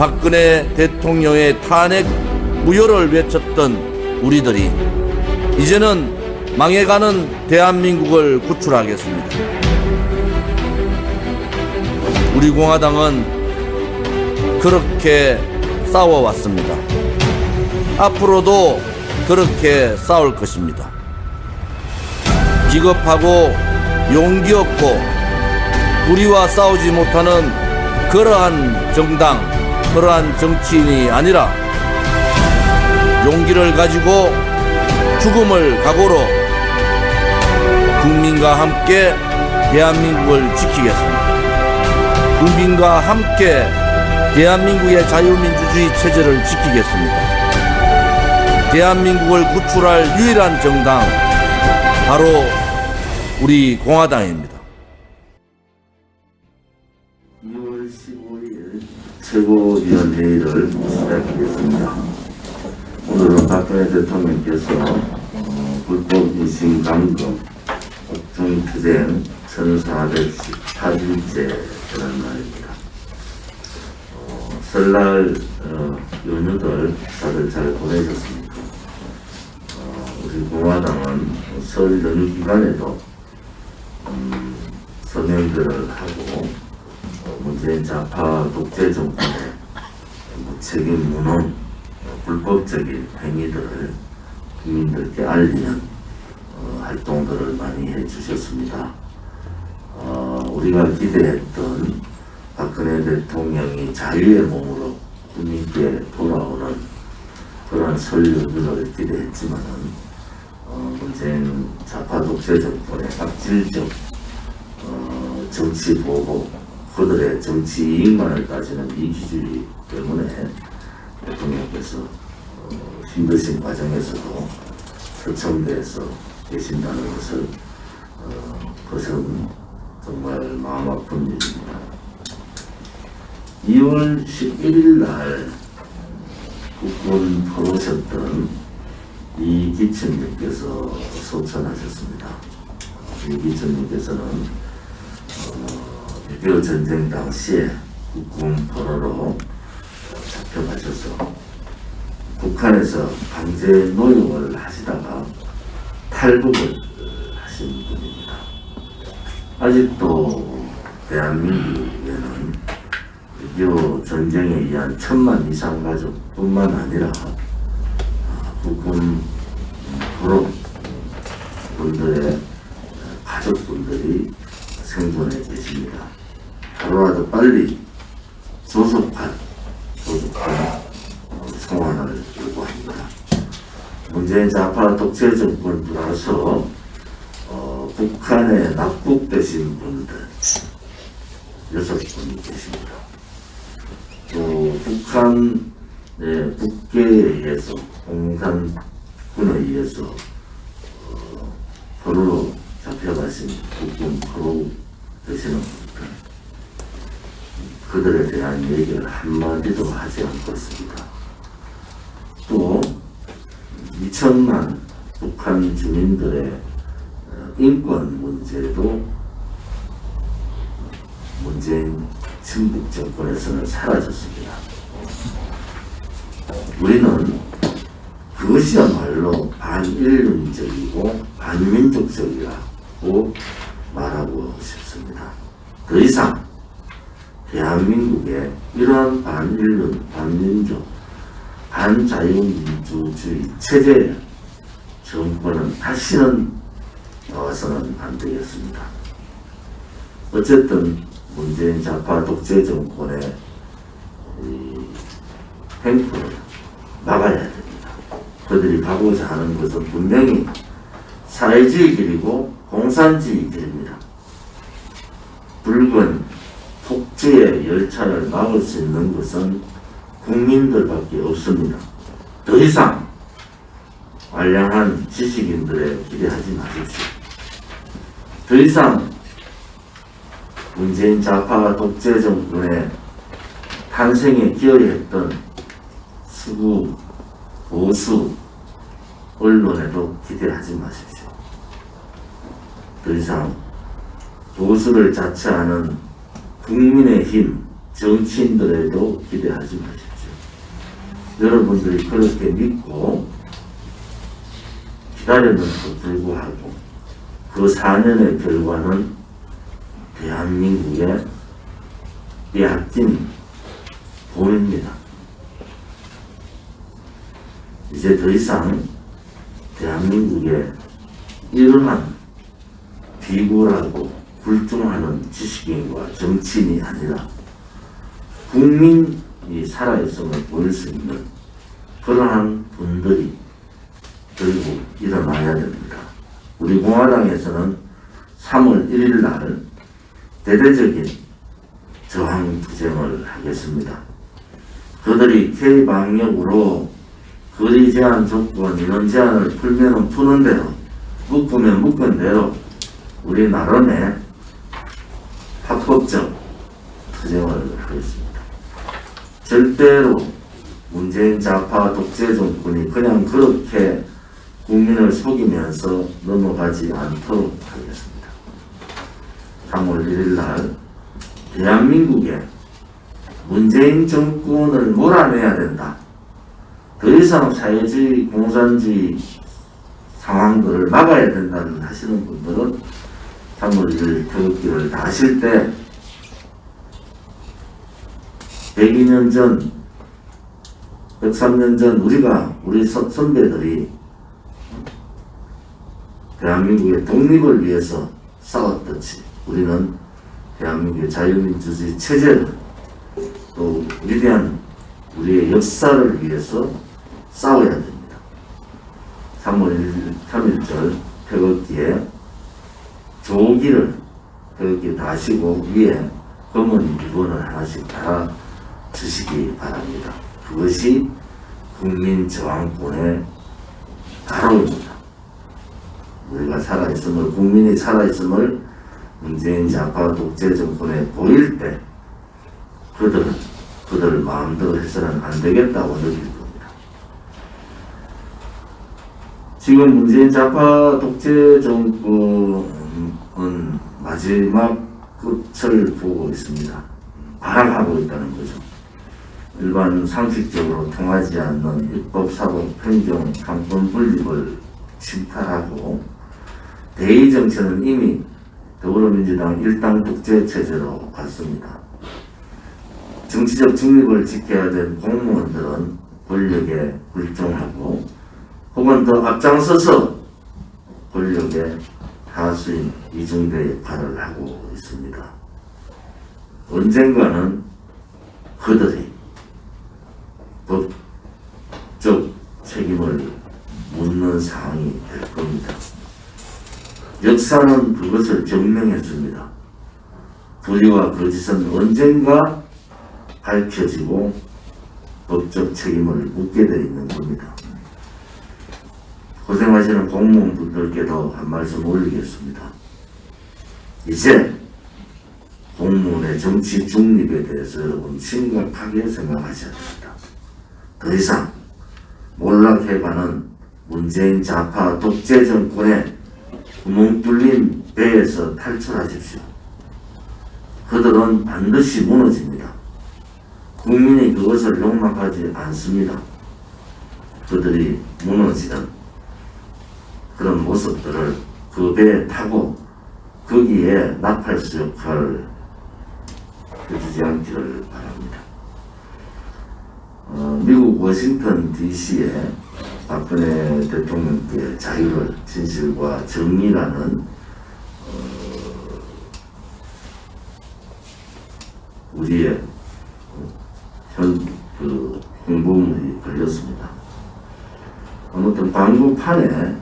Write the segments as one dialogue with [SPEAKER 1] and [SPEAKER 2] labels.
[SPEAKER 1] 박근혜 대통령의 탄핵 무효를 외쳤던 우리들이 이제는 망해가는 대한민국을 구출하겠습니다. 우리 공화당은 그렇게 싸워왔습니다. 앞으로도 그렇게 싸울 것입니다. 기겁하고 용기 없고 우리와 싸우지 못하는 그러한 정당, 그러한 정치인이 아니라 용기를 가지고 죽음을 각오로 국민과 함께 대한민국을 지키겠습니다. 국민과 함께 대한민국의 자유민주주의 체제를 지키겠습니다. 대한민국을 구출할 유일한 정당, 바로 우리 공화당입니다.
[SPEAKER 2] 2월 15일 최고위원회의를 시작하겠습니다. 오늘은 박근혜 대통령께서 불법 유신 감금, 국정투쟁 1418일째라는 날입니다. 설날 연휴들 다들 잘 보내셨습니까? 우리 공화당은 설 연휴 기간에도 서명들을 하고 문재인 좌파 독재 정권의 무책임 무능, 불법적인 행위들을 국민들께 알리는 활동들을 많이 해주셨습니다. 우리가 기대했던 박근혜 대통령이 자유의 몸으로 국민께 돌아오는 그런 설 연휴를 기대했지만은 문재인 좌파 독재 정권의 악질적 정치 보복, 그들의 정치 이익만을 따지는 이기주의 때문에 대통령께서 힘드신 과정에서도 서청대에서 계신다는 것을 그것은 정말 마음 아픈 일입니다. 2월 11일 날 국군 포로셨던 이기천님께서 소천하셨습니다. 이기천님께서는 6.25 전쟁 당시에 국군 포로로 잡혀가셔서 북한에서 강제 노역을 하시다가 탈북을 하신 분입니다. 아직도 대한민국에는 6.25 전쟁에 의한 1000만 이상 가족뿐만 아니라 국군 포로 분들의 가족분들이 생존해 계십니다. 하루라도 빨리 조속한 송환을 요구합니다. 문재인 좌파 독재 정권 들어서 북한에 납북되신 분들 6분이 계십니다. 또 북한의 북계에 의해서 공산군에 의해서 포로로 잡혀가신 국군 포로 되시는 분들, 그들에 대한 얘기를 한마디도 하지 않고 있습니다. 또 2천만 북한 주민들의 인권 문제도 문재인 친북 정권에서는 사라졌습니다. 우리는 그것이야말로 반인륜적이고 반민족적이라고 말하고 싶습니다. 더 이상 대한민국의 이러한 반인륜, 반민족, 반자유민주주의 체제의 정권은 다시는 나와서는 안 되겠습니다. 어쨌든 문재인 좌파 독재 정권의 행포를 막아야 됩니다. 그들이 가고자 하는 것은 분명히 사회주의 길이고 공산주의 길입니다. 붉은 독재의 열차를 막을 수 있는 것은 국민들밖에 없습니다. 더 이상 알량한 지식인들에 기대하지 마십시오. 더 이상 문재인 좌파 독재 정권의 탄생에 기여했던 수구, 보수 언론에도 기대하지 마십시오. 더 이상 보수를 자처하는 국민의힘 정치인들에도 기대하지 마십시오. 여러분들이 그렇게 믿고 기다렸는데도 불구하고 그 4년의 결과는 대한민국의 빼앗긴 돈입니다. 이제 더 이상 대한민국에 이러한 비굴하고 굴종하는 지식인과 정치인이 아니라 국민이 살아있음을 보일 수 있는 그러한 분들이 결국 일어나야 됩니다. 우리 공화당에서는 3월 1일 날 대대적인 저항투쟁을 하겠습니다. 그들이 K방역으로 거리 제한 조건, 인원 제한을 풀면 푸는 대로, 묶으면 묶은 대로 우리 나름의 합법적 투쟁을 하겠습니다. 절대로 문재인 좌파 독재 정권이 그냥 그렇게 국민을 속이면서 넘어가지 않도록 하겠습니다. 3월 1일 날 대한민국에 문재인 정권을 몰아내야 된다. 더 이상 사회주의, 공산주의 상황들을 막아야 된다는 하시는 분들은 3월 1일 태극기를 다실 때 102년 전, 103년 전 우리 선배들이 대한민국의 독립을 위해서 싸웠듯이 우리는 대한민국의 자유민주주의 체제를 또 위대한 우리의 역사를 위해서 싸워야 됩니다. 3월 3일절 태극기에 조기를 태극기에 다시고 위에 검은 리본을 하나씩 달아 주시기 바랍니다. 그것이 국민 저항권의 가로입니다. 우리가 살아있음을, 국민이 살아있음을 문재인 좌파 독재 정권에 보일 때 그들 마음대로 해서는 안 되겠다고 느낄 겁니다. 지금 문재인 좌파 독재 정권은 마지막 끝을 보고 있습니다. 발악하고 있다는 거죠. 일반 상식적으로 통하지 않는 입법, 사법, 행정, 상권 분립을 침탈하고 대의 정치는 이미 더불어민주당 일당 독재 체제로 갔습니다. 정치적 중립을 지켜야 될 공무원들은 권력에 굴종하고 혹은 더 앞장서서 권력의 하수인 이중대 역할을 하고 있습니다. 언젠가는 그들이 법적 책임을 묻는 상황이 될 겁니다. 역사는 그것을 증명했습니다. 불의와 거짓은 언젠가 밝혀지고 법적 책임을 묻게 되어 있는 겁니다. 고생하시는 공무원분들께도 한 말씀 올리겠습니다. 이제 공무원의 정치 중립에 대해서 여러분 심각하게 생각하셔야 됩니다. 더 이상 몰락해가는 문재인 좌파 독재 정권의 구멍 뚫린 배에서 탈출하십시오. 그들은 반드시 무너집니다. 국민이 그것을 용납하지 않습니다. 그들이 무너지는 그런 모습들을 그 배에 타고 거기에 나팔수 역할을 해주지 않기를 바랍니다. 미국 워싱턴 DC에 박근혜 대통령께 자유를, 진실과 정의라는 우리의 홍보물이 걸렸습니다. 아무튼 광고판에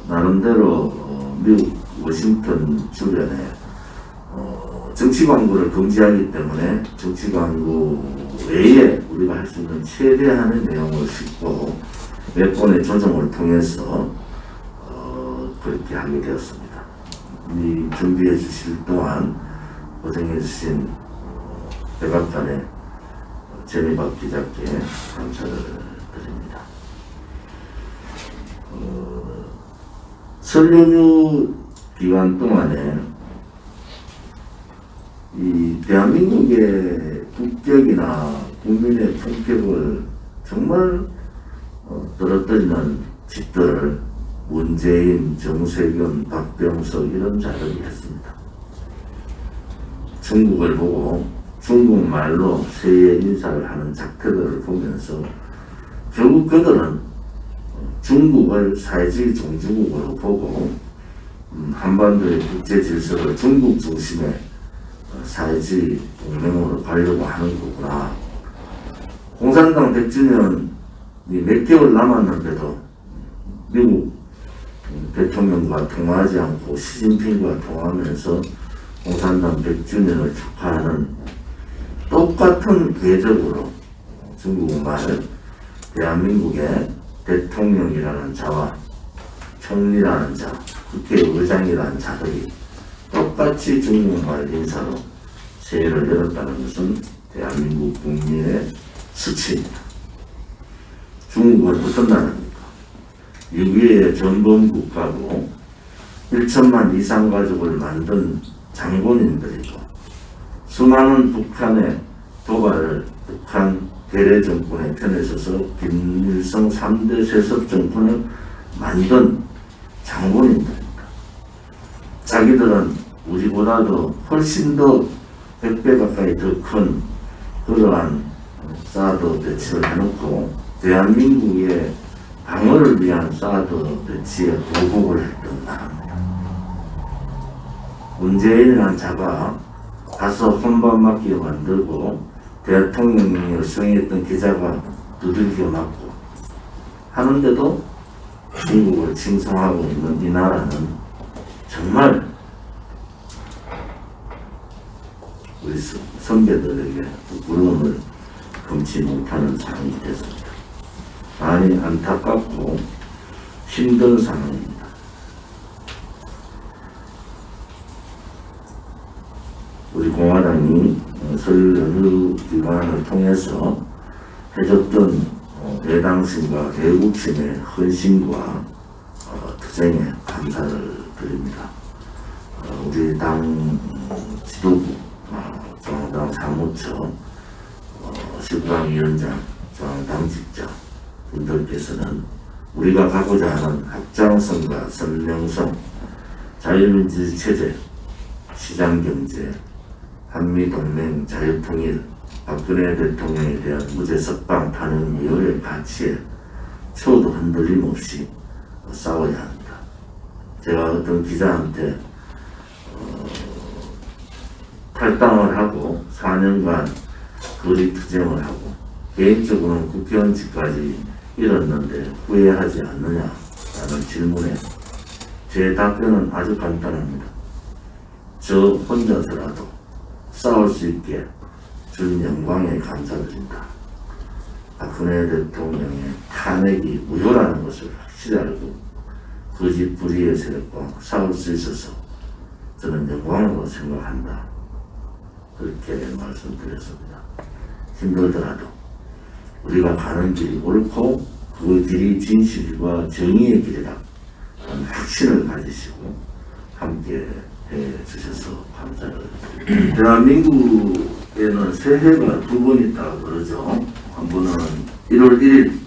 [SPEAKER 2] 나름대로 미국 워싱턴 주변에 정치 광고를 금지하기 때문에 정치 광고 외에 우리가 할 수 있는 최대한의 내용을 싣고 몇 번의 조정을 통해서 그렇게 하게 되었습니다. 이 준비해 주실 동안 고생해 주신 백악관의 재미박 기자께 감사를 드립니다. 설 연휴 기간 동안에 이 대한민국의 국격이나 국민의 품격을 정말 떨어뜨리는 짓들을 문재인, 정세균, 박병석 이런 자들이 했습니다. 중국을 보고 중국말로 새해 인사를 하는 작태들을 보면서 결국 그들은 중국을 사회주의 종주국으로 보고 한반도의 국제 질서를 중국 중심의 사회주의 동맹으로 가려고 하는 거구나. 공산당 100주년이 몇 개월 남았는데도 미국 대통령과 통화하지 않고 시진핑과 통화하면서 공산당 100주년을 축하하는 똑같은 궤적으로 중국말 대한민국의 대통령이라는 자와 총리라는 자, 국회의장이라는 자들이 똑같이 중국말 인사로 새해를 열었다는 것은 대한민국 국민의 수치입니다. 중국은 어떤 나라입니까? 6위의 전범 국가고 1천만 이상 가족을 만든 장본인들이고 수많은 북한의 도발을 북한 괴뢰 정권의 편에 서서 김일성 3대 세습 정권을 만든 장본인들입니다. 자기들은 우리보다도 훨씬 더 100배 가까이 더 큰 그러한 사드 배치를 해놓고 대한민국의 방어를 위한 사드 배치에 보복을 했던 나라입니다. 문재인이라는 자가 가서 혼밥 맡기게 만들고 대통령령을 수행했던 기자가 두들겨 맞고 하는데도 중국을 칭송하고 있는 이 나라는 정말 우리 선배들에게 부끄러움을 금치 못하는 상황이 됐습니다. 많이 안타깝고 힘든 상황입니다. 우리 공화당이 설 연휴 기간을 통해서 해줬던 애당심과 애국심의 헌신과 투쟁에 감사를 드립니다. 우리 당 지도부, 중앙당 사무처, 시구당위원장, 중앙당직자 분들께서는 우리가 가고자 하는 확장성과 선명성, 자유민주주의 체제, 시장경제, 한미동맹, 자유통일, 박근혜 대통령에 대한 무죄 석방 탄핵 미호의 가치에 초도 흔들림 없이 싸워야 합니다. 제가 어떤 기자한테 탈당을 하고 4년간 거리투쟁을 하고 개인적으로는 국회의원직까지 잃었는데 후회하지 않느냐라는 질문에 제 답변은 아주 간단합니다. 저 혼자서라도 싸울 수 있게 준 영광에 감사드립니다. 박근혜 대통령의 탄핵이 무효라는 것을 확실히 알고 거짓 불의의 세력과 싸울 수 있어서 저는 영광으로 생각한다. 그렇게 말씀드렸습니다. 힘들더라도 우리가 가는 길이 옳고 그 길이 진실과 정의의 길이다 하는 확신을 가지시고 함께 해주셔서 감사를 드립니다. 대한민국에는 새해가 두 번 있다고 그러죠. 한 번은 1월 1일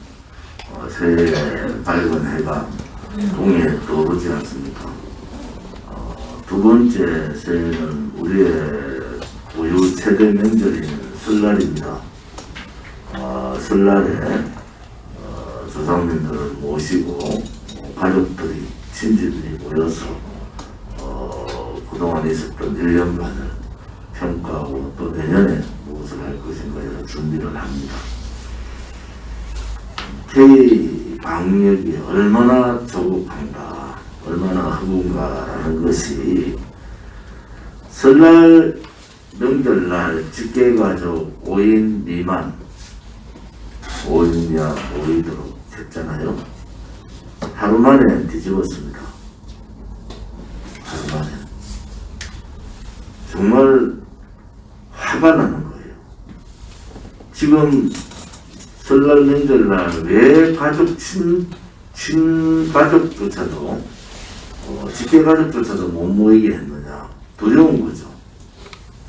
[SPEAKER 2] 새해 밝은 해가 동해에 떠오르지 않습니까? 두 번째 새해는 우리의 고유 최대 명절인 설날입니다. 설날에 조상님들을 모시고 가족들이, 친지들이 모여서 그동안 있었던 1년간을 평가하고 또 내년에 무엇을 할 것인가 이런 준비를 합니다. K 방역이 얼마나 조급한가, 얼마나 허문가라는 것이 설날 명절날 직계가족 5인 미만 5인 이하 5이도록 했잖아요. 하루 만에 뒤집었습니다. 하루 만에. 정말 화가 나는 거예요. 지금 설날 명절날 왜 가족 친가족조차도 직계가족조차도 못 모이게 했느냐. 두려운 거죠.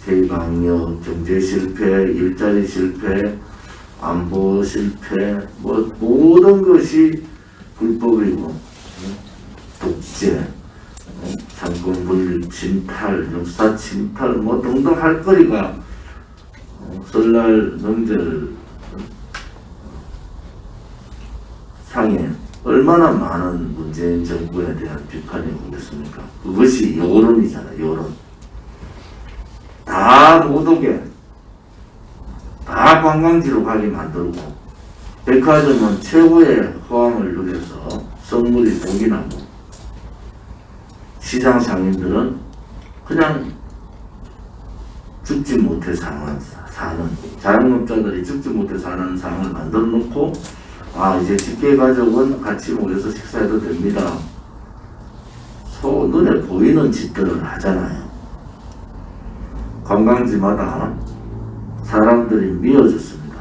[SPEAKER 2] K방역, 경제 실패, 일자리 실패, 안보 실패, 뭐 모든 것이 불법이고 독재, 상권 분립, 침탈, 역사 침탈 뭐 등등 할 거리가 설날 명절 상에 얼마나 많은 문재인 정부에 대한 비판이 오겠습니까? 그것이 여론이잖아요. 여론. 다 못 오게, 다 관광지로 가게 만들고, 백화점은 최고의 호황을 누려서 선물이 동기나고, 시장 상인들은 그냥 죽지 못해 사는, 자영업자들이 죽지 못해 사는 상황을 만들어 놓고, 아, 이제 직계 가족은 같이 모여서 식사해도 됩니다. 눈에 보이는 짓들을 하잖아요. 관광지마다 사람들이 미어졌습니다.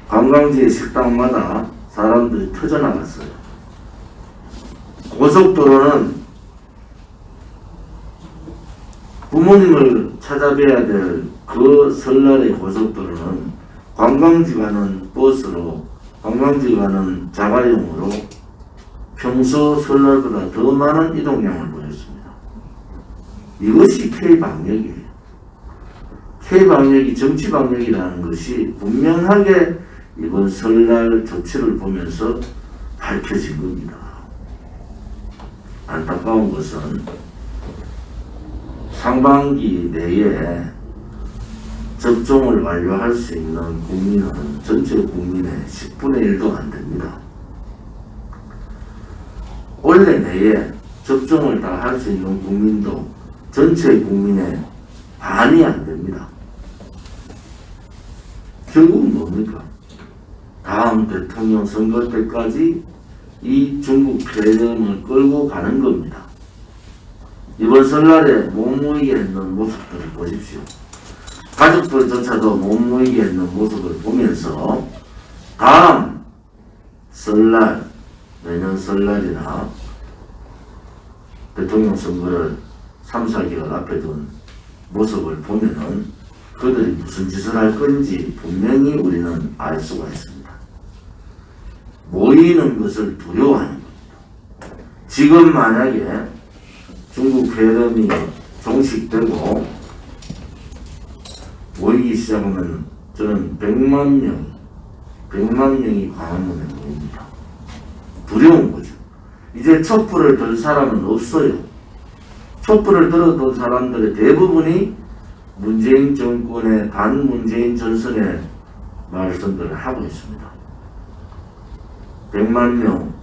[SPEAKER 2] 관광지의 식당마다 사람들이 터져나갔어요. 고속도로는 부모님을 찾아뵈야 될 그 설날의 고속도로는 관광지 가는 버스로, 관광지 가는 자가용으로 평소 설날보다 더 많은 이동량을 보였습니다. 이것이 K방역이에요. K방역이 정치방역이라는 것이 분명하게 이번 설날 조치를 보면서 밝혀진 겁니다. 안타까운 것은 상반기 내에 접종을 완료할 수 있는 국민은 전체 국민의 10분의 1도 안 됩니다. 올해 내에 접종을 다 할 수 있는 국민도 전체 국민의 반이 안 됩니다. 결국은 뭡니까? 다음 대통령 선거 때까지 이 중국 폐렴을 끌고 가는 겁니다. 이번 설날에 못 모이게 했는 모습들을 보십시오. 가족들조차도 못 모이게 했는 모습을 보면서 다음 설날, 내년 설날이나 대통령 선거를 3, 4개월 앞에 둔 모습을 보면은 그들이 무슨 짓을 할 건지 분명히 우리는 알 수가 있습니다. 모이는 것을 두려워하는 겁니다. 지금 만약에 중국 폐렴이 종식되고 모이기 시작하면 저는 100만 명이 광화문에 모입니다. 두려운 거죠. 이제 촛불을 들 사람은 없어요. 촛불을 들어둔 사람들의 대부분이 문재인 정권의 반문재인 전선의 말씀들을 하고 있습니다. 100만 명,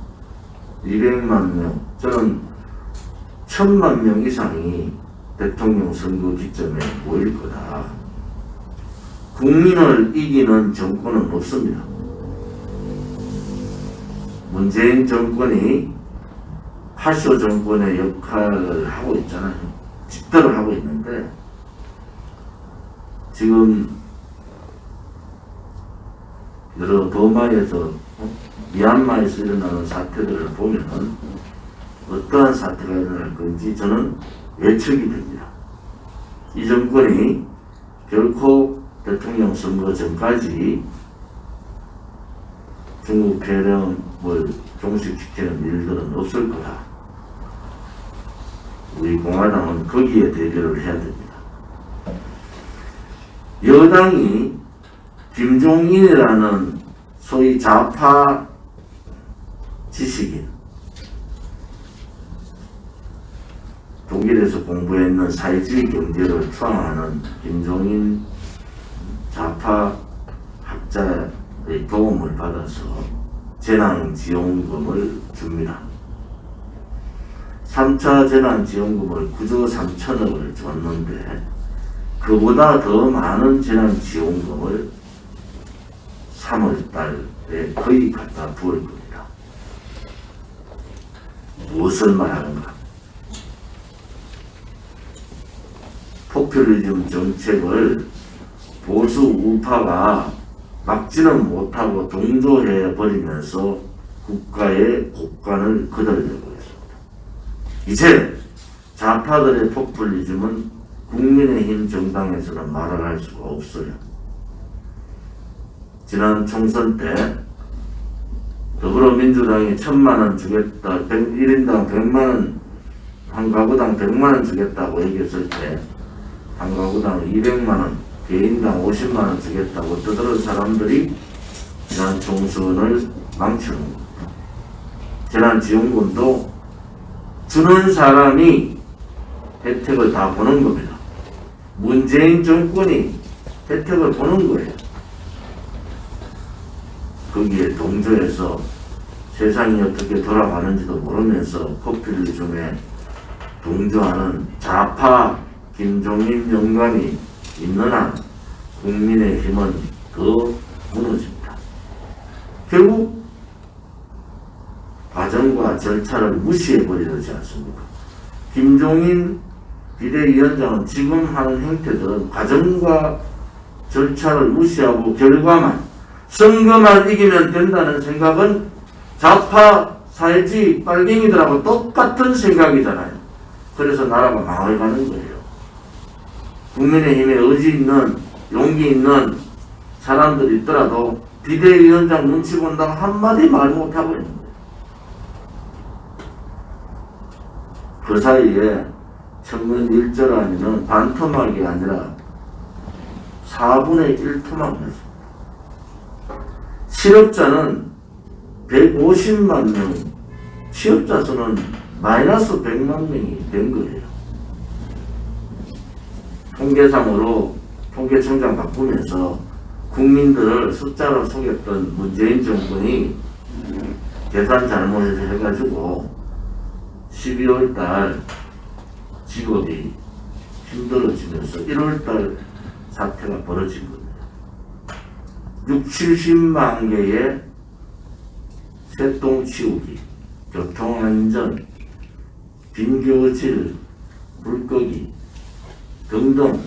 [SPEAKER 2] 200만 명, 저는 1000만 명 이상이 대통령 선거 기점에 모일 거다. 국민을 이기는 정권은 없습니다. 문재인 정권이 파쇼 정권의 역할을 하고 있잖아요. 집도를 하고 있는데 지금 여러 버마에서 미얀마에서 일어나는 사태들을 보면 어떠한 사태가 일어날 건지 저는 예측이 됩니다. 이 정권이 결코 대통령 선거 전까지 중국 폐렴을 종식시키는 일들은 없을 거다. 우리 공화당은 거기에 대결을 해야 됩니다. 여당이 김종인이라는 소위 좌파 지식인, 독일에서 공부했는 사회주의 경제를 추앙하는 김종인 좌파 학자의 도움을 받아서 재난지원금을 줍니다. 3차 재난지원금을 9조 3천억을 줬는데 그보다 더 많은 재난지원금을 3월달에 거의 갖다 부을 겁니다. 무엇을 말하는가? 포퓰리즘 정책을 보수 우파가 막지는 못하고 동조해 버리면서 국가의 곳간을 거들려고 했습니다. 이제 좌파들의 포퓰리즘은 국민의힘 정당에서는 말을 할 수가 없어요. 지난 총선 때 더불어민주당이 1,000만원 주겠다, 1인당 100만원, 한 가구당 100만원 주겠다고 얘기했을 때 한 가구당 200만원, 개인당 50만원 주겠다고 떠드는 사람들이 지난 총선을 망치는 겁니다. 재난지원금도 주는 사람이 혜택을 다 보는 겁니다. 문재인 정권이 혜택을 보는 거예요. 거기에 동조해서 세상이 어떻게 돌아가는지도 모르면서 커피를 줌에 동조하는 좌파 김종인 영감이 있는 한 국민의힘은 더 무너집니다. 결국 과정과 절차를 무시해버리지 않습니까? 김종인 비대위원장은 지금 하는 행태들은 과정과 절차를 무시하고 결과만, 선거만 이기면 된다는 생각은 좌파 사회주의 빨갱이들하고 똑같은 생각이잖아요. 그래서 나라가 망해가는 거예요. 국민의힘에 의지 있는, 용기 있는 사람들이 있더라도 비대위원장 눈치 본다고 한마디 말 못하고 있는 거예요. 그 사이에 청년 일절안위는 반토막이 아니라 4분의 1 토막이었습니다. 실업자는 150만 명, 취업자 수는 마이너스 100만 명이 된 거예요. 통계상으로 통계청장 바꾸면서 국민들을 숫자로 속였던 문재인 정권이 계산 잘못해서 해가지고 12월달 직업이 힘들어지면서 1월달 사태가 벌어진 겁니다. 70만 개의 새똥 치우기, 교통안전, 빈교질, 물고기 등등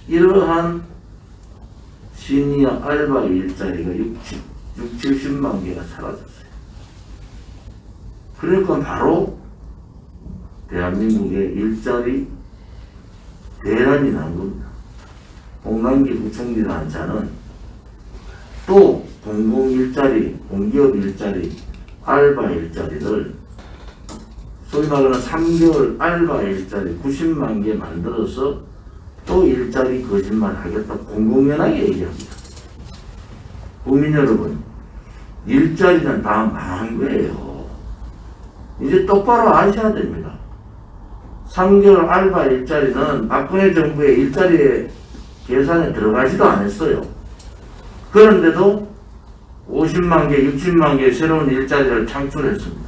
[SPEAKER 2] 이러한 시니어 알바 일자리가 70만 개가 사라졌어요. 그러니까 바로 대한민국의 일자리 대란이 난 겁니다. 홍남기 부총리라는 자는 또 공공일자리, 공기업 일자리, 알바 일자리를 소위 말하는 3개월 알바 일자리 90만 개 만들어서 또 일자리 거짓말 하겠다 공공연하게 얘기합니다. 국민 여러분, 일자리는 다 망한 거예요. 이제 똑바로 아셔야 됩니다. 3개월 알바 일자리는 박근혜 정부의 일자리 계산에 들어가지도 않았어요. 그런데도 50만 개, 60만 개 새로운 일자리를 창출했습니다.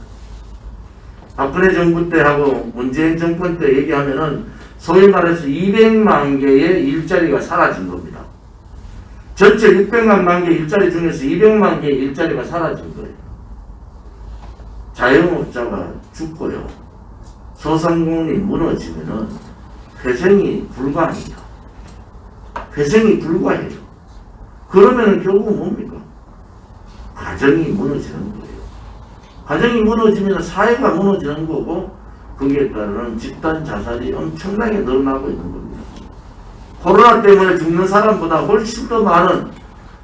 [SPEAKER 2] 박근혜 정부 때하고 문재인 정권 때 얘기하면은 소위 말해서 200만 개의 일자리가 사라진 겁니다. 전체 600만 개 일자리 중에서 200만 개의 일자리가 사라진 거예요. 자영업자가 죽고요. 소상공인이 무너지면은 회생이 불가합니다. 회생이 불가해요. 그러면은 결국 뭡니까? 가정이 무너지는 거예요. 가정이 무너지면 사회가 무너지는 거고 거기에 따르는 집단 자살이 엄청나게 늘어나고 있는 겁니다. 코로나 때문에 죽는 사람보다 훨씬 더 많은,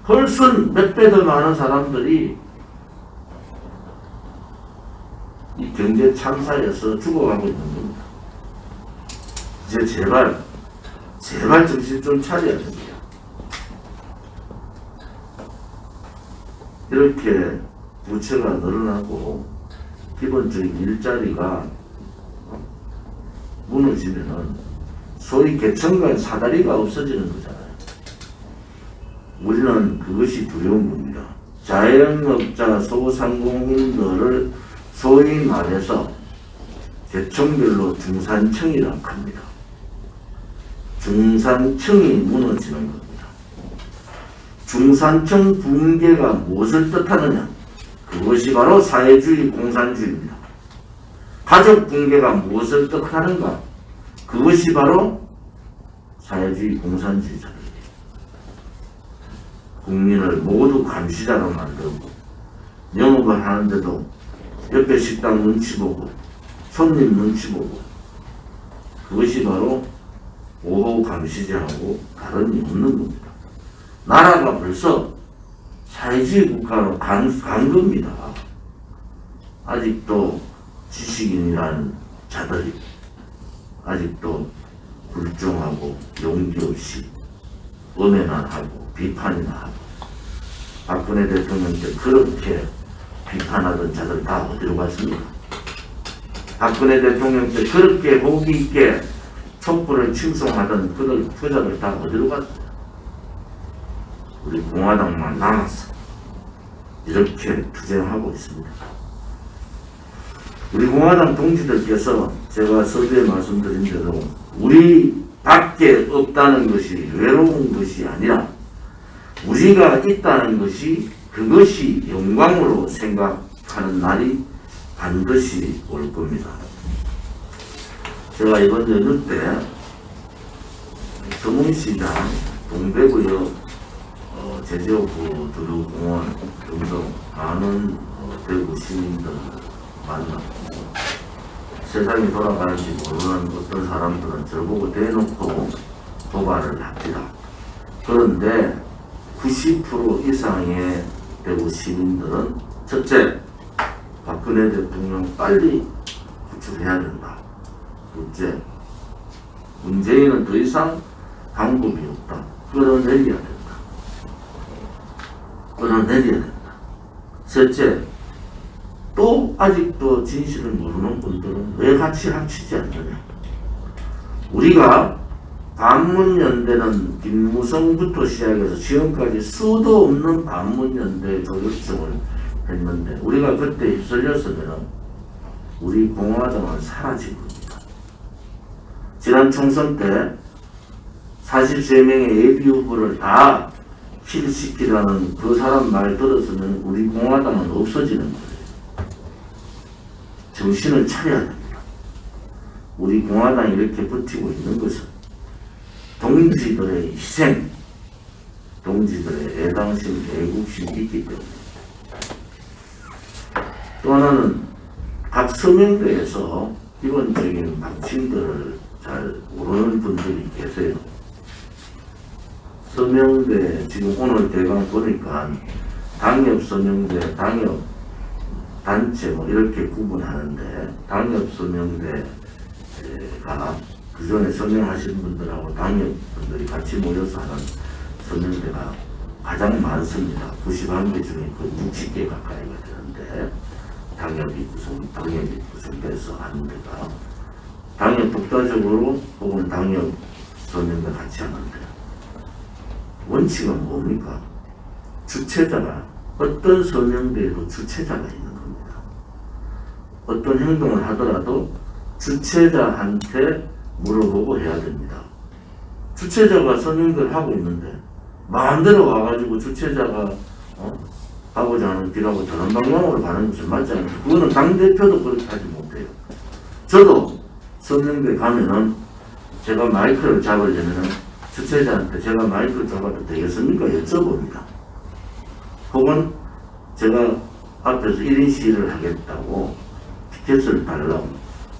[SPEAKER 2] 훨씬 몇 배 더 많은 사람들이 이 경제 참사에서 죽어가고 있는 겁니다. 이제 제발 정신 좀 차려야 됩니다. 이렇게 부채가 늘어나고 기본적인 일자리가 무너지면은 소위 계층간 사다리가 없어지는 거잖아요. 우리는 그것이 두려운 겁니다. 자영업자 소상공인들을 소위 말해서 계층별로 중산층이라고 합니다. 중산층이 무너지는 겁니다. 중산층 붕괴가 무엇을 뜻하느냐? 그것이 바로 사회주의 공산주의입니다. 가족 붕괴가 무엇을 뜻하는가? 그것이 바로 사회주의 공산주의자입니다. 국민을 모두 감시자로 만들고 영업을 하는데도 옆에 식당 눈치 보고 손님 눈치 보고 그것이 바로 보호 감시제하고 다름이 없는 겁니다. 나라가 벌써 사회주의 국가로 간 겁니다. 아직도 지식인이라는 자들이 아직도 불종하고 용기 없이 음해만 하고 비판이나 하고 박근혜 대통령 때 그렇게 비판하던 자들 다 어디로 갔습니까? 박근혜 대통령 때 그렇게 호기 있게 촛불을 칭송하던 그 자들 다 어디로 갔어요? 우리 공화당만 남았어. 이렇게 투쟁하고 있습니다. 우리 공화당 동지들께서 제가 서두에 말씀드린 대로 우리 밖에 없다는 것이 외로운 것이 아니라 우리가 있다는 것이 그것이 영광으로 생각하는 날이 반드시 올 겁니다. 제가 이번 연휴 때 서문시장 동대구역 제지어구 두류공원 등등 많은 대구 시민들 만났고 세상이 돌아가는지 모르는 어떤 사람들은 저보고 대놓고 도발을 합니다. 그런데 90% 이상의 대구 시민들은 첫째, 박근혜 대통령 빨리 구출해야 된다. 둘째, 문재인은 더 이상 방법이 없다. 끌어내려야 된다. 끌어내려야 된다. 셋째, 또 아직도 진실을 모르는 분들은 왜 같이 합치지 않느냐. 우리가 반문연대는 김무성부터 시작해서 지금까지 수도 없는 반문연대 조력청을 했는데 우리가 그때 휩쓸렸으면 우리 공화당은 사라진 겁니다. 지난 총선 때 43명의 예비 후보를 다 킬시키라는 그 사람 말 들었으면 우리 공화당은 없어지는 거예요. 정신을 차려야 됩니다. 우리 공화당이 이렇게 버티고 있는 것은 동지들의 희생, 동지들의 애당심, 애국심이 있기 때문에. 또 하나는 각 서명대에서 기본적인 방침들을 잘 모르는 분들이 계세요. 서명대 지금 오늘 대강 보니까 당협 서명대, 당협 단체 뭐 이렇게 구분하는데 당협 서명대가 그 전에 서명하신 분들하고 당협 분들이 같이 모여서 하는 서명대가 가장 많습니다. 91개 중에 거의 60개 가까이가 되는데 당협이 구성돼서 하는 데가 당협 독자적으로 혹은 당협 서명대 같이 하는데 원칙은 뭡니까? 주체자가 어떤 서명대에도 주체자가 있는 겁니다. 어떤 행동을 하더라도 주체자한테 물어보고 해야 됩니다. 주체자가 서명대를 하고 있는데 마음대로 와가지고 주체자가 하고자 하는 길하고 다른 방향으로 가는 것은 맞지 않습니다. 그거는 당대표도 그렇게 하지 못해요. 저도 서명대 가면은 제가 마이크를 잡으려면은 주체자한테 제가 마이크를 잡아도 되겠습니까? 여쭤봅니다. 혹은 제가 앞에서 1인 시위를 하겠다고 피켓을 달라고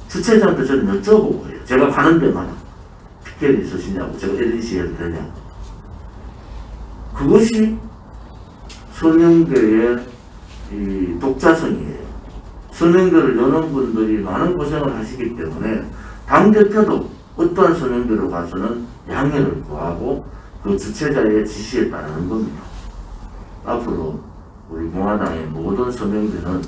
[SPEAKER 2] 주체자한테 저는 여쭤보고 해요. 제가 가는 데마다 피켓이 있으시냐고, 제가 1인 시위해도 되냐고. 그것이 서명대의 이 독자성이에요. 서명대를 여는 분들이 많은 고생을 하시기 때문에 당대표도 어떠한 서명대로 가서는 양해를 구하고 그 주체자의 지시에 따르는 겁니다. 앞으로 우리 공화당의 모든 서명대는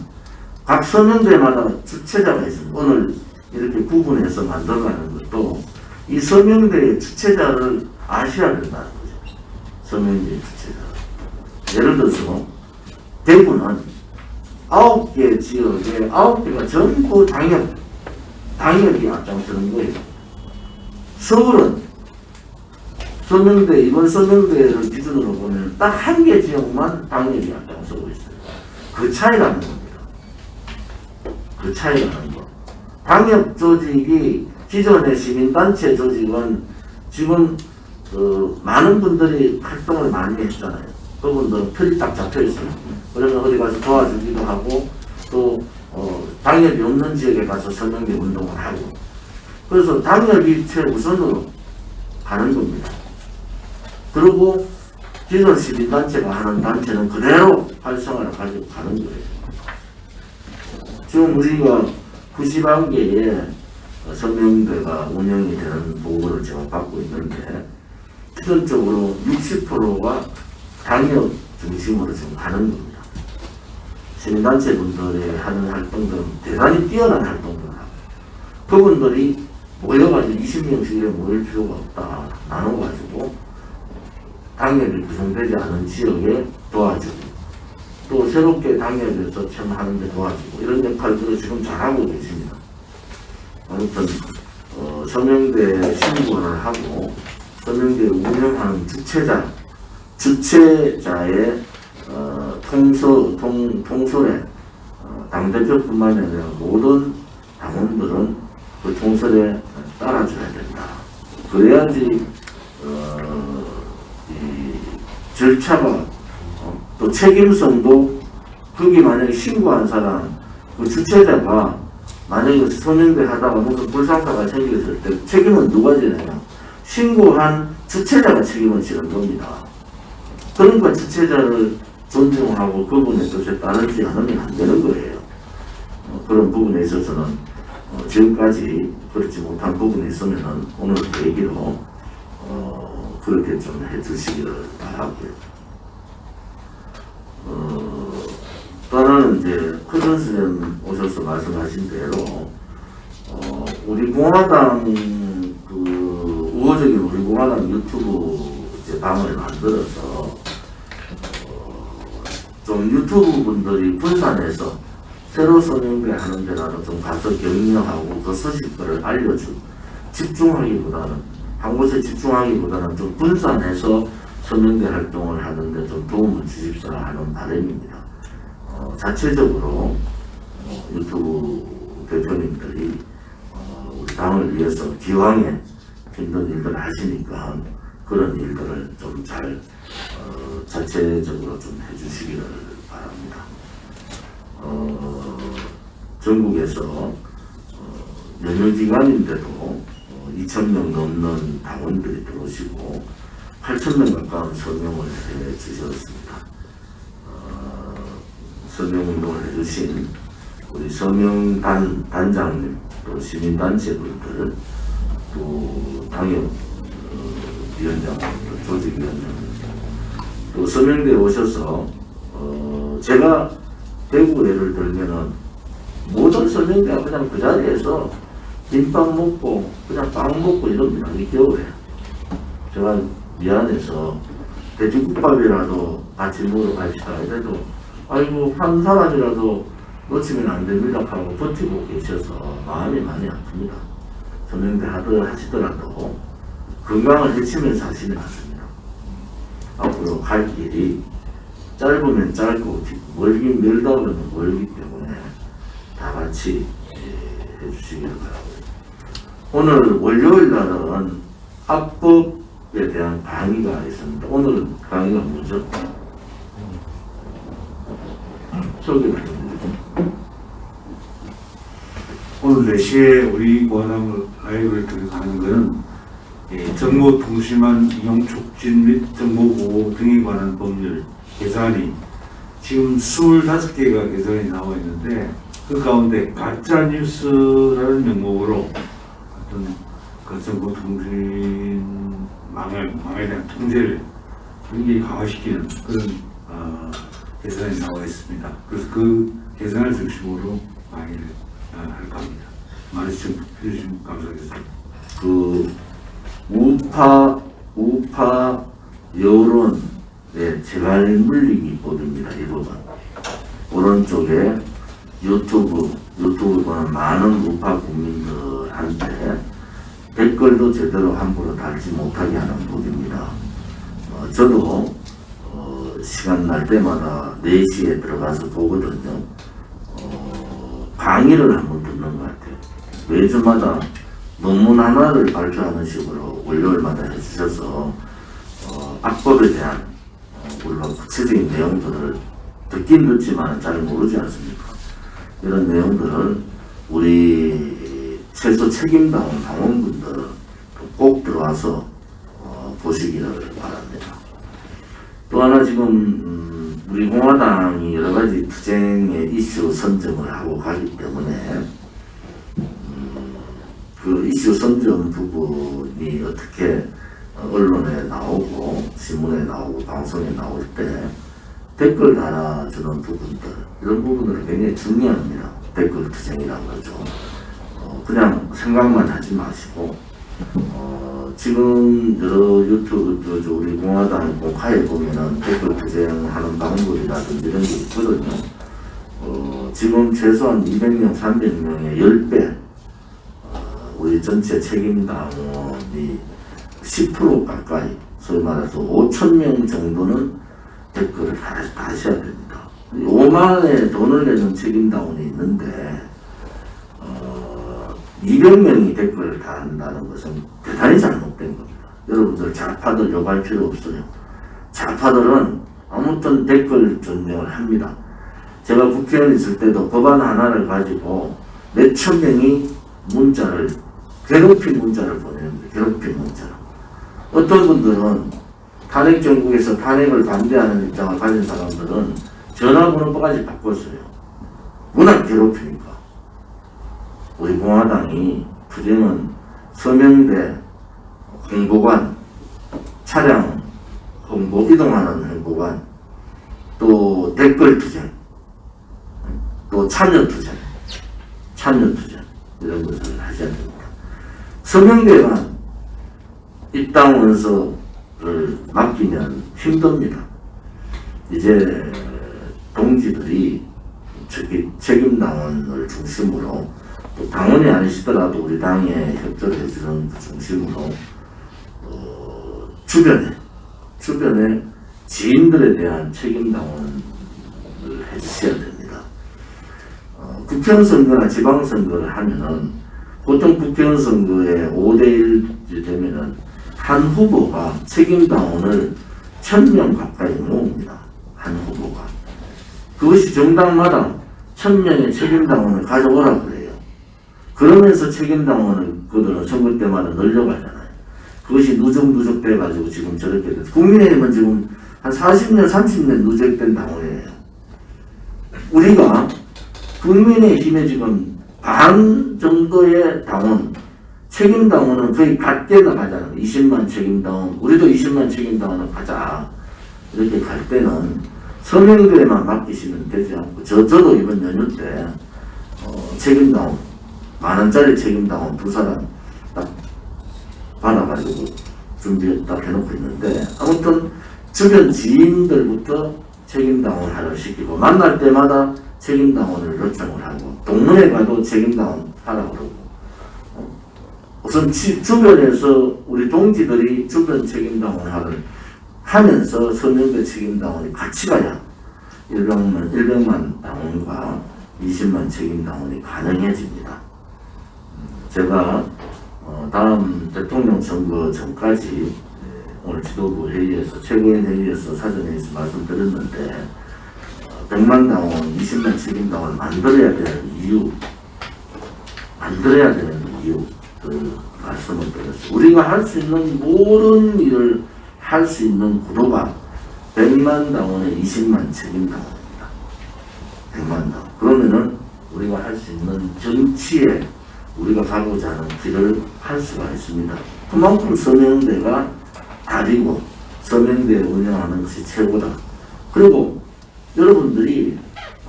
[SPEAKER 2] 각 서명대마다 주체자가 있습니다. 오늘 이렇게 구분해서 만들어가는 것도 이 서명대의 주체자를 아셔야 된다는 거죠. 서명대의 주체자. 예를 들어서 대구는 9개 지역에 9개가 전부 당협이 앞장서는 거예요. 서울은 서명대, 이번 서명대를 기준으로 보면 딱 한 개 지역만 당협이 앞장서고 있어요. 그 차이라는 겁니다. 그 차이라는 거. 당협 조직이 기존의 시민단체 조직은 지금 많은 분들이 활동을 많이 했잖아요. 그분들은 틀이 딱 잡혀 있어요. 그러면 어디 가서 도와주기도 하고 또 당협이 없는 지역에 가서 서명대 운동을 하고 그래서 당협이 최우선으로 가는 겁니다. 그리고 기존 시민단체가 하는 단체는 그대로 활성화를 가지고 가는 거예요. 지금 우리가 91개의 서명대가 운영이 되는 보고를 제가 받고 있는데 기존적으로 60%가 당협 중심으로 지금 가는 겁니다. 시민단체 분들이 하는 활동들은 대단히 뛰어난 활동들을 하고 그분들이 모여가지고 20명씩에 모일 필요가 없다. 나눠가지고 당협이 구성되지 않은 지역에 도와주고 또 새롭게 당협에서 참여하는 데 도와주고 이런 역할들을 지금 잘하고 계십니다. 아무튼 서명대 신고를 하고 서명대 운영하는 주체자의 통솔에 당대표뿐만 아니라 모든 당원들은 그 통솔에 따라줘야 된다. 그래야지 이 절차가 또 책임성도 거기 만약에 신고한 사람 그 주체자가 만약에 서명대 하다가 무슨 불상사가 생겼을 때 책임은 누가 지나요? 신고한 주체자가 책임을 지는 겁니다. 그러니까 주체자를 존중하고 그분의 뜻에 따르지 않으면 안 되는 거예요. 그런 부분에 있어서는 지금까지 그렇지 못한 부분이 있으면은 오늘 얘기로 그렇게 좀 해주시기를 바라고요. 또 하나는 이제柯준 선생님 오셔서 말씀하신 대로 우리 공화당 우호적인 우리 공화당 유튜브 이제 방을 만들어서 좀 유튜브 분들이 분산해서 새로 서명대 하는 데라도 좀 가서 격려하고 그 소식들을 알려주고 집중하기보다는 한 곳에 집중하기보다는 좀 분산해서 서명대 활동을 하는데 좀 도움을 주십사 하는 바람입니다. 자체적으로 유튜브 대표님들이 우리 당을 위해서 기왕에 힘든 일들을 하시니까 그런 일들을 좀 잘 자체적으로 좀 해주시기를 바랍니다. 전국에서 연휴 기간인데도 2,000명 넘는 당원들이 들어오시고 8,000명 가까운 서명을 해 주셨습니다. 서명운동을 해주신 우리 서명단장님 또 시민단체분들 또 당협 위원장님들 조직위원장님 또 서명대에 오셔서 제가 대구 예를 들면은 모든 서명대가 그냥 그 자리에서 김밥 먹고 그냥 빵 먹고 이럽니다. 이 겨울에 제가 미안해서 돼지국밥이라도 같이 먹으러 가시다 이래도 아이고 한 사람이라도 놓치면 안 됩니다 하고 버티고 계셔서 마음이 많이 아픕니다. 서명대 하시더라도 건강을 해치면서 하시면 안 됩니다. 앞으로 갈 길이 짧으면 짧고 멀긴 멀다 그러면 멀기 때문에 다 같이 해주시길 바라고요. 오늘 월요일 날은 합법에 대한 강의가 있습니다. 오늘 강의가 뭐죠? 소개를 해주세요.
[SPEAKER 3] 오늘 4시에 우리 공화당 라이브를 통해서 하는 것은 정보통신망 이용 촉진 및 정보보호 등에 관한 법률 개선이 지금 25개가 개선이 나와 있는데 그 가운데 가짜뉴스라는 명목으로 어떤 그 정보통신망에 대한 통제를 굉장히 강화시키는 그런 개선이 나와 있습니다. 그래서 그 개선을 중심으로 강의를 할 겁니다. 많은 시청 해주시면 감사하겠습니다.
[SPEAKER 2] 그 우파 여론의 재갈 물리기 법입니다. 이 법은 오른쪽에 유튜브 보는 많은 우파 국민들한테 댓글도 제대로 함부로 달지 못하게 하는 법입니다. 저도 시간 날 때마다 4시에 들어가서 보거든요. 강의를 한번 듣는 것 같아요. 매주마다 논문 하나를 발표하는 식으로 월요일마다 해주셔서 악법에 대한 물론 구체적인 내용들을 듣긴 듣지만 잘 모르지 않습니까? 이런 내용들을 우리 최소 책임다운 당원분들 꼭 들어와서 보시기를 바랍니다. 또 하나 지금 우리 공화당이 여러 가지 투쟁의 이슈 선점을 하고 가기 때문에 그 이슈 선점 부분이 어떻게 언론에 나오고 신문에 나오고 방송에 나올 때 댓글 달아주는 부분들, 이런 부분들은 굉장히 중요합니다. 댓글 투쟁이라는 거죠. 그냥 생각만 하지 마시고 지금 여러 유튜브 우리 공화당 공카에 보면은 댓글 투쟁하는 방법이라든지 이런 게 있거든요. 지금 최소한 200명, 300명의 10배 우리 전체 책임당원이 10% 가까이, 소위 말해서 5,000명 정도는 댓글을 다 하셔야 됩니다. 5만원의 돈을 내는 책임당원이 있는데 200명이 댓글을 다 한다는 것은 대단히 잘못된 겁니다. 여러분들 좌파들 욕할 필요 없어요. 좌파들은 아무튼 댓글 전쟁을 합니다. 제가 국회의원 있을 때도 법안 하나를 가지고 몇천 명이 문자를, 괴롭힌 문자를 보내는데, 괴롭힌 문자를. 어떤 분들은 탄핵 정국에서 탄핵을 반대하는 입장을 가진 사람들은 전화번호까지 바꿨어요. 워낙 괴롭히니까. 우리 공화당이 투쟁은 서명대, 홍보관, 차량 홍보 이동하는 홍보관, 또 댓글 투쟁, 또 참여 투쟁 이런 것을 하셔야 됩니다. 서명대가 입당 원서를 맡기면 힘듭니다. 이제 동지들이 책임당원을 중심으로 또 당원이 아니시더라도 우리 당에 협조를 해주는 그 중심으로 주변에 지인들에 대한 책임당원을 해주셔야 됩니다. 국회의원 선거나 지방선거를 하면은 보통 국회의원 선거에 5대1 되면은 한 후보가 책임당원을 1000명 가까이 모읍니다. 한 후보가. 그것이 정당마다 1000명의 책임당원을 가져오라 그래요. 그러면서 책임당원을 그들은 선거 때마다 늘려가잖아요. 그것이 누적 돼가지고 지금 저렇게 됐어요. 국민의힘은 지금 한 40년, 30년 누적된 당원이에요. 우리가 국민의힘에 지금 반 정도의 당원, 책임당원은 거의 같게 나가잖아요. 20만 책임당원, 우리도 20만 책임당원을 가자. 이렇게 갈 때는 서명대에만 맡기시면 되지 않고, 저도 이번 연휴 때 책임당원, 10,000원짜리 책임당원 2사람 딱 받아가지고 준비 딱 해놓고 있는데, 아무튼 주변 지인들부터 책임당원 하라 시키고, 만날 때마다 책임당원을 요청을 하고, 동문회 가도 책임당원 하라 그러고, 우선 주변에서 우리 동지들이 주변 책임당원 하면서 서명대 책임당원이 같이 가야 100만 당원과 20만 책임당원이 가능해집니다. 제가 다음 대통령 선거 전까지 오늘 지도부 회의에서, 최고위원 회의에서 사전회의에서 말씀드렸는데 100만 당원, 20만 책임당원을 만들어야 되는 이유 그 말씀을 드렸어요. 우리가 할 수 있는 모든 일을 할 수 있는 구도가 100만 당원에 20만 책임당원입니다. 100만 당원. 그러면은 우리가 할 수 있는 정치에 우리가 가고자 하는 길을 할 수가 있습니다. 그만큼 서명대가 다리고 서명대 운영하는 것이 최고다. 그리고 여러분들이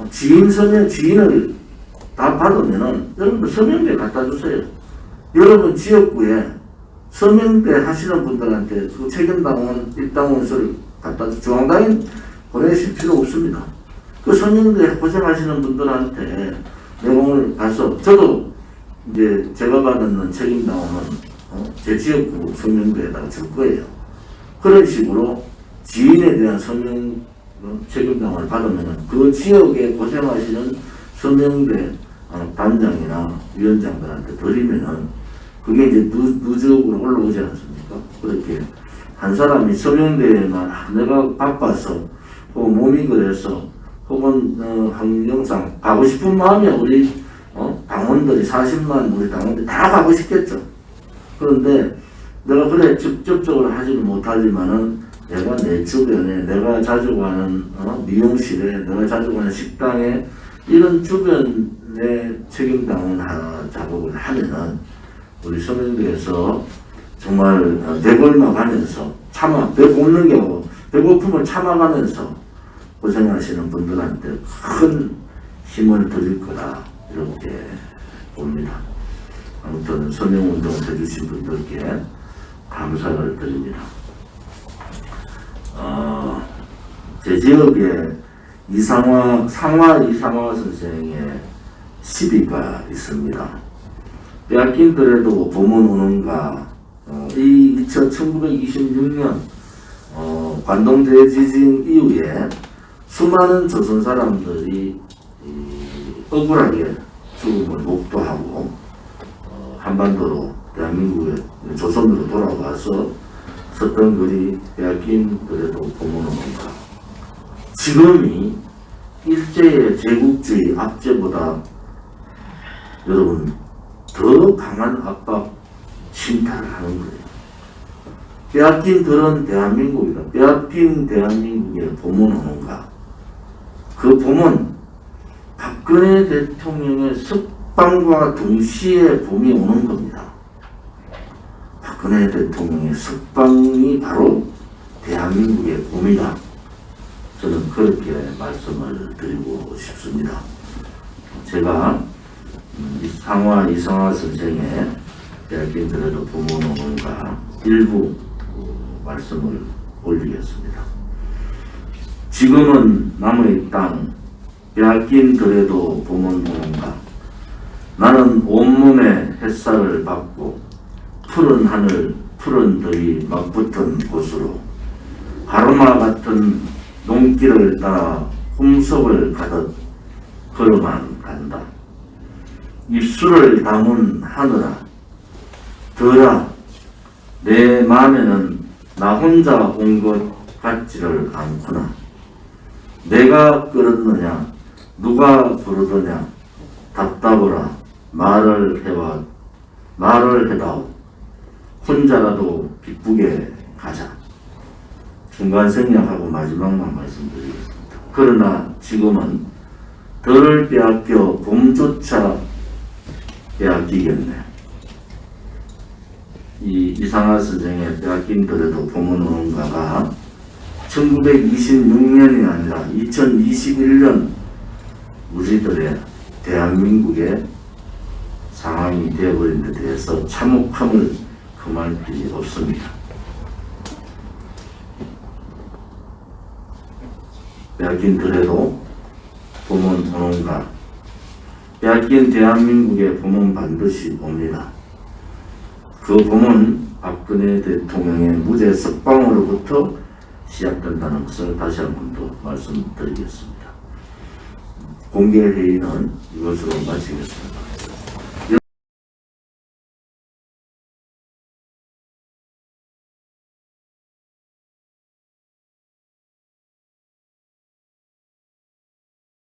[SPEAKER 2] 지인을 다 받으면은 여러분들 서명대 갖다 주세요. 여러분 지역구에 서명대 하시는 분들한테 그 책임당원 입당원서를 갖다 주, 중앙당에 보내실 필요 없습니다. 그 서명대 고생하시는 분들한테 내용을 가서, 저도 이제 제가 받는 책임당원은 제 지역구 서명대에다가 줄 거예요. 그런 식으로 지인에 대한 서명 책임당원을 받으면 그 지역에 고생하시는 서명대 단장이나 위원장들한테 드리면은 그게 이제 누적으로 올라오지 않습니까? 그렇게 한 사람이 서명대에만 내가 바빠서 혹은 몸이 그래서 혹은 환경상 가고 싶은 마음이야. 우리 당원들이 40만 우리 당원들이 다 가고 싶겠죠. 그런데 내가 그래 직접적으로 하지는 못하지만은 내가 내 주변에 내가 자주 가는 미용실에 내가 자주 가는 식당에 이런 주변에 책임당은 작업을 하면은 우리 서명대에서 정말 대골막하면서 배고프는 게 아니고 배고픔을 참아가면서 고생하시는 분들한테 큰 힘을 드릴 거라 이렇게 봅니다. 아무튼 서명운동을 해주신 분들께 감사를 드립니다. 제 지역에 상화 이상화 선생의 시비가 있습니다. 빼앗긴더라도 봄은 오는가. 이 1926년 관동 대지진 이후에 수많은 조선 사람들이 억울하게 죽음을 목도하고 한반도로 대한민국의 조선으로 돌아와서 썼던 글이 빼앗긴더라도 봄은 오는가. 지금이 일제의 제국주의 압제보다 여러분 더 강한 압박 침탈을 하는 거예요. 빼앗긴 들은 대한민국이다. 빼앗긴 대한민국의 봄은 오는가. 그 봄은 박근혜 대통령의 석방과 동시에 봄이 오는 겁니다. 박근혜 대통령의 석방이 바로 대한민국의 봄이다. 저는 그렇게 말씀을 드리고 싶습니다. 제가 상화 이상화 선생의 빼앗긴더라도 봄은 오는가 일부 말씀을 올리겠습니다. 지금은 남의 땅 빼앗긴더라도 봄은 오는가. 나는 온몸에 햇살을 받고 푸른 하늘 푸른 들이 맞붙은 곳으로 가르마 같은 농길을 따라 홍석을 가듯 걸어만 간다. 입술을 담은 하늘아, 들아, 내 마음에는 나 혼자 온 것 같지를 않구나. 내가 끌었느냐, 누가 부르더냐, 답답하라, 말을 해다오. 혼자라도 기쁘게 가자. 중간 생략하고 마지막만 말씀드리겠습니다. 그러나 지금은 덜을 빼앗겨 봄조차 빼앗기겠네. 이 이상화 선생의 빼앗긴더라도 봄은 오는가가 1926년이 아니라 2021년 우리들의 대한민국의 상황이 되어버린 데 대해서 참혹함을 금할 길이 없습니다. 빼앗긴더라도 봄은 오는가. 빼앗긴 대한민국의 봄은 반드시 옵니다. 그 봄은 박근혜 대통령의 무죄 석방으로부터 시작된다는 것을 다시 한 번 더 말씀드리겠습니다. 공개 회의는 이것으로 마치겠습니다.